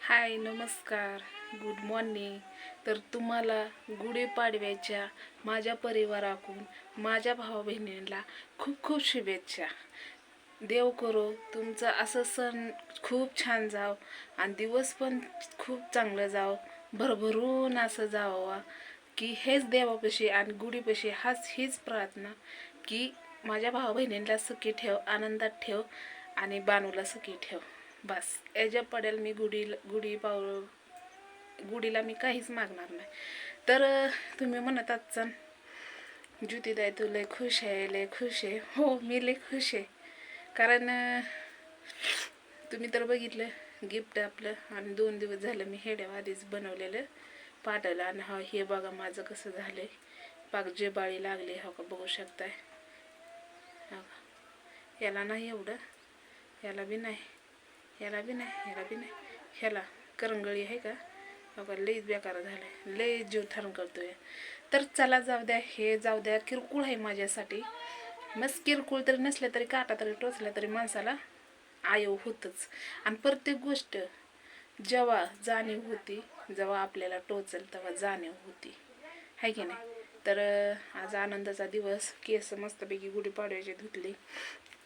हाय नमस्कार, good morning. तर तुम्हाला गुढीपाडव्याच्या माझ्या परिवाराकडून माझ्या भावा बहिणींना खूप खूप शुभेच्छा. देव करो तुमचं असं सण खूप छान जाव आणि दिवस पण खूप चांगलं जाव, भरभरून असं जावं की हेच देवापाशी आणि गुढीपाशी हीच प्रार्थना की माझ्या भावा बहिणींना सुखी ठेव, आनंदात ठेव आणि बानूला सुखी ठेव. बस याच्या पडेल मी गुढीला मी काहीच मागणार नाही. तर तुम्ही म्हणत आहात ज्योतिताई तू लय खुश आहे, लय खुश आहे. हो, मी लय खुश आहे. कारण तुम्ही तर बघितलं गिफ्ट आपलं, आणि 2 दिवस झालं मी हेड्या आधीच बनवलेलं पाठवलं. आणि हा हे बघा माझं कसं झालंय, पाक जेबाळी लागली. हो का, बघू शकताय. हो का, याला नाही एवढं, याला बी नाही, याला बी नाही, याला बी नाही, ह्याला करंगळी आहे का. हो का, लईच बेकार झालंय, लई जीव ठरण करतोय. तर चला जाऊ द्या, हे जाऊ द्या, किरकोळ आहे माझ्यासाठी. मस्त किरकोळ तरी नसल्या तरी काटा तरी टोचल्या तरी माणसाला आयव होतच. आणि प्रत्येक गोष्ट जेव्हा जाणीव होती, जेव्हा आपल्याला टोचल तेव्हा जाणीव होती, है की नाही. तर आज आनंदाचा दिवस, केस मस्तपैकी गुढीपाडव्याची धुतली.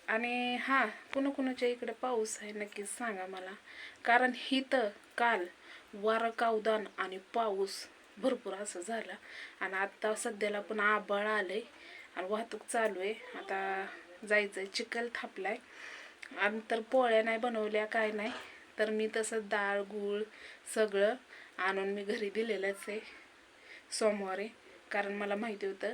आणि हां, कुणाकुणाच्या इकडे पाऊस आहे नक्कीच सांगा मला. कारण हिथं काल वारं कावदान आणि पाऊस भरपूर असं झाला. आणि आत्ता सध्याला पण आभाळ आलंय आणि वाहतूक चालू आहे. आता जायचंय, चिखल थापलाय. आणि तर पोळ्या नाही बनवल्या, काय नाही. तर मी तसं डाळ गूळ सगळं आणून मी घरी दिलेलंच आहे सोमवारी. कारण मला माहिती होतं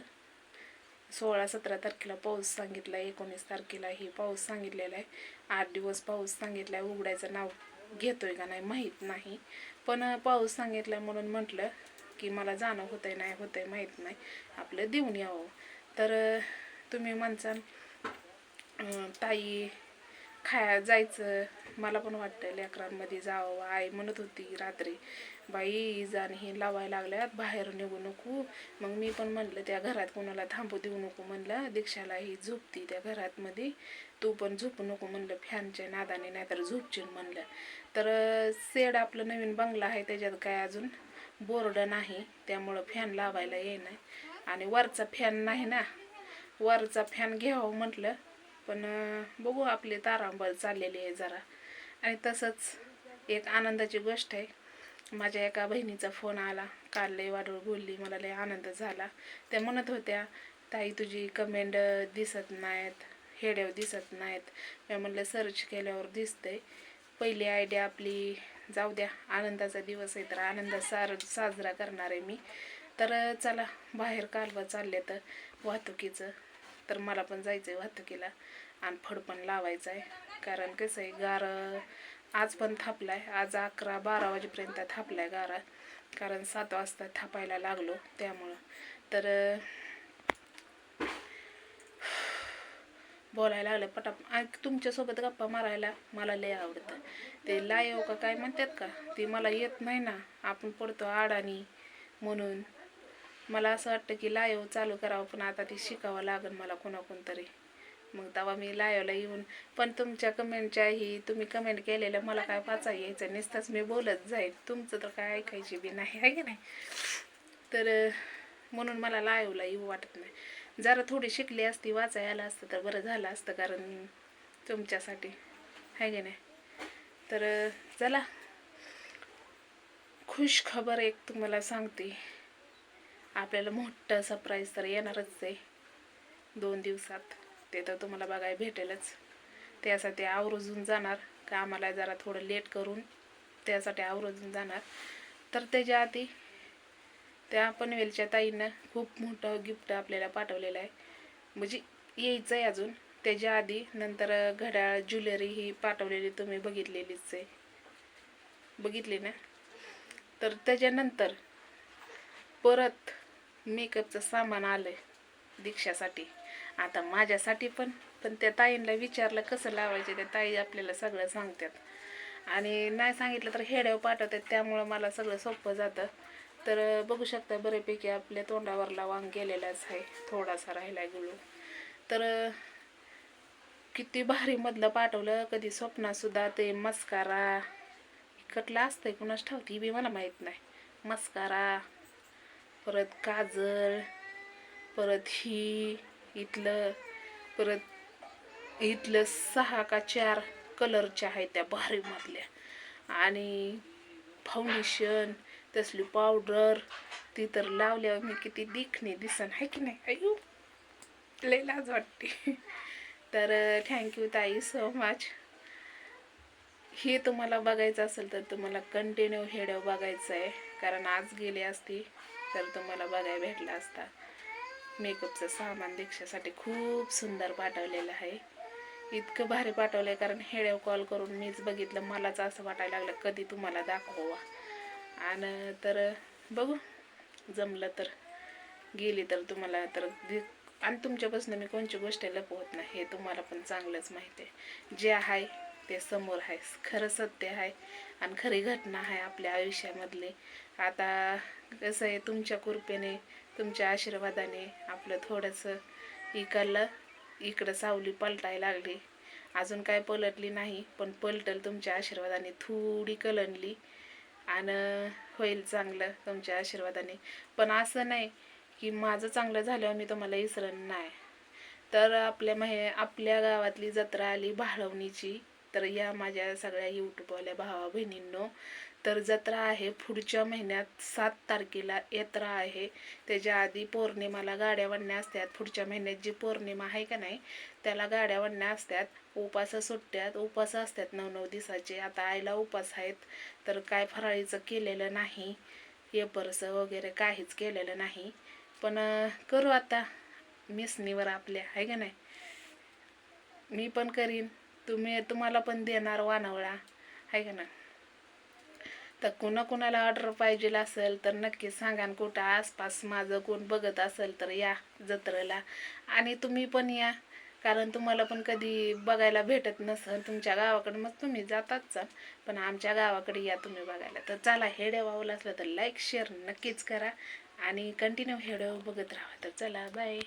16-17 तारखेला पाऊस सांगितला, 19 तारखेला ही पाऊस सांगितलेला आहे. 8 दिवस पाऊस सांगितला आहे. उघडायचं नाव घेतोय का नाही माहीत नाही, पण पाऊस सांगितला म्हणून म्हटलं की मला जाणं होतंय नाही होतंय माहीत नाही, आपलं देऊन यावं. तर तुम्ही म्हणसान ताई जायचं, मला पण वाटतं लेकरांमध्ये जावं. आई म्हणत होती रात्री, बाई जाण हे लावायला लागल्यात, बाहेर निघू नको. मग मी पण म्हणलं त्या घरात कोणाला थांबू देऊ नको म्हणलं, दीक्षाला ही झोपती त्या घरात मध्ये, तू पण झोपू नको म्हणलं फॅनच्या नादाने, नाही तर झोपशील म्हणलं. तर शेड आपलं नवीन बंगला आहे, त्याच्यात काय अजून बोर्ड नाही, त्यामुळं फॅन लावायला येईना. आणि वरचा फॅन नाही ना, वरचा फॅन घ्यावं म्हटलं, पण बघू, आपली तारांबळ चाललेली आहे जरा. आणि तसंच एक आनंदाची गोष्ट आहे, माझ्या एका बहिणीचा फोन आला काल, लय वाढवळ बोलली, मला लय आनंद झाला. त्या म्हणत होत्या ताई तुझी कमेंट दिसत नाहीत, हेड्यावर दिसत नाहीत. मी म्हणलं सर्च केल्यावर दिसतंय. पहिली आयडिया आपली, जाऊ द्या, आनंदाचा दिवस आहे तर आनंद साजरा करणार आहे मी. तर चला, बाहेर कालवा चालले तर वाहतुकीचं, तर मला पण जायचं आहे वाहतुकीला आणि फड पण लावायचं आहे. कारण कसं आहे, गार आज पण थापलाय, आज 11-12 वाजेपर्यंत थापलाय गारा, कारण 7 वाजता थापायला लागलो त्यामुळं. तर बोलायला लागलं पटाप. तुमच्यासोबत गप्पा मारायला मला लय आवडतं. ते लाईव का काय म्हणतात का, ते मला येत नाही ना, आपण पडतो आडानी. म्हणून मला असं वाटतं की लाईव चालू करावं, पण आता ती शिकावं लागेल मला कोणाकोण तरी, मग तेव्हा मी लाईव्हला येऊन. पण तुमच्या कमेंटच्याही, तुम्ही कमेंट केलेलं मला काय वाचा यायचं, नुसतंच मी बोलत जाईल, तुमचं तर काय ऐकायची बी नाही, आहे की नाही. तर म्हणून मला लाईव्हला येऊ वाटत नाही. जरा थोडी शिकली असती, वाचायला असतं तर बरं झालं असतं, कारण तुमच्यासाठी, आहे की नाही. तर चला, खुश खबर एक तुम्हाला सांगते, आपल्याला मोठं सरप्राईज तर येणारच आहे 2 दिवसात. ते तर तुम्हाला बघायला भेटेलच. त्यासाठी आवर्जून जाणार, का आम्हाला जरा थोडं लेट करून त्यासाठी आवर्जून जाणार. तर त्याच्या आधी त्या पनवेलच्या ताईनं खूप मोठं गिफ्ट आपल्याला पाठवलेलं आहे, म्हणजे यायचं आहे अजून. त्याच्या आधी नंतर घड्याळ ज्वेलरी ही पाठवलेली तुम्ही बघितलेलीच आहे, बघितली ना. तर त्याच्यानंतर परत मेकअपचं सामान आलं आहे दीक्षासाठी, आता माझ्यासाठी पण. पण त्या ताईंना विचारलं कसं लावायचे, त्या ताई आपल्याला सगळं सांगतात. आणि नाही सांगितलं तर हेड्यावर पाठवतात, त्यामुळं मला सगळं सोपं जातं. तर बघू शकता, बऱ्यापैकी आपल्या तोंडावरला वांग गेलेलाच आहे, थोडासा राहिला गुळू. तर किती भारी मधलं पाठवलं, कधी स्वप्नातसुद्धा ते मस्कारा कटला असतंय कुणाच ठावती बी मला माहीत नाही. मस्कारा, परत काजळ, परत इथलं इथलं 6 का 4 कलरच्या आहेत त्या भारी मधल्या, आणि फाउंडेशन तसली पावडर ती तर लावल्यावर मी किती देखणी दिसन आहे की नाही. अयो लय लाज वाटते. तर थँक्यू ताई सो मच. हे तुम्हाला बघायचं असेल तर तुम्हाला कंटिन्यू व्हिडिओ बघायचं आहे, कारण आज गेली असती तर तुम्हाला बघायला भेटला असता. मेकअपचं सामान दीक्षासाठी खूप सुंदर पाठवलेलं आहे. इतकं भारी पाठवलं आहे कारण व्हिडिओ कॉल करून मीच बघितलं, मलाच असं वाटायला लागलं कधी तुम्हाला दाखवा. आणि तर बघू जमलं तर गेली तर तुम्हाला तर आणि तुमच्यापासून मी कोणची गोष्ट लपवत नाही, हे तुम्हाला पण चांगलंच माहिती आहे. जे आहे ते समोर आहे, खरं सत्य आहे आणि खरी घटना आहे आपल्या आयुष्यामधले. आता कसं आहे, तुमच्या कृपेने तुमच्या आशीर्वादाने आपलं थोडंसं इकडं सावली पलटायला लागली. अजून काय पलटली नाही, पण पलटल तुमच्या आशीर्वादाने, थोडी कलंडली आणि होईल चांगलं तुमच्या आशीर्वादाने. पण असं नाही की माझं चांगलं झाल्यावर मी तुम्हाला विसरन नाही. तर आपल्या गावातली जत्रा आली भाळवणीची. तर या माझ्या सगळ्या यूट्यूबवाल्या भावा बहिणींनो, तर जत्रा आहे पुढच्या महिन्यात 7 तारखेला यात्रा आहे. त्याच्या आधी पौर्णिमाला गाड्या वडण्या असतात. पुढच्या महिन्यात जी पौर्णिमा आहे का नाही त्याला गाड्या वडण्या असतात. उपास सुट्ट्यात, उपास असतात 9-9 दिवसाचे. आता आईला उपास आहेत, तर काय फराळीचं केलेलं नाही, येपरसं वगैरे काहीच केलेलं नाही. पण करू आता मिसनीवर आपल्या आहे का नाही. मी पण करीन, तुम्हाला पण देणार वानवळा आहे का नाही. तर कुणाला ऑर्डर पाहिजे असेल तर नक्की सांगा. कुठं आसपास माझं कोण बघत असेल तर या जत्रेला, आणि तुम्ही पण या, कारण तुम्हाला पण कधी बघायला भेटत नसेल तुमच्या गावाकडे, मग तुम्ही जाताच. पण आमच्या गावाकडे या तुम्ही बघायला. तर चला, व्हिडिओ आवडला असला तर लाईक शेअर नक्कीच करा आणि कंटिन्यू व्हिडिओ बघत राहा. तर चला, बाय.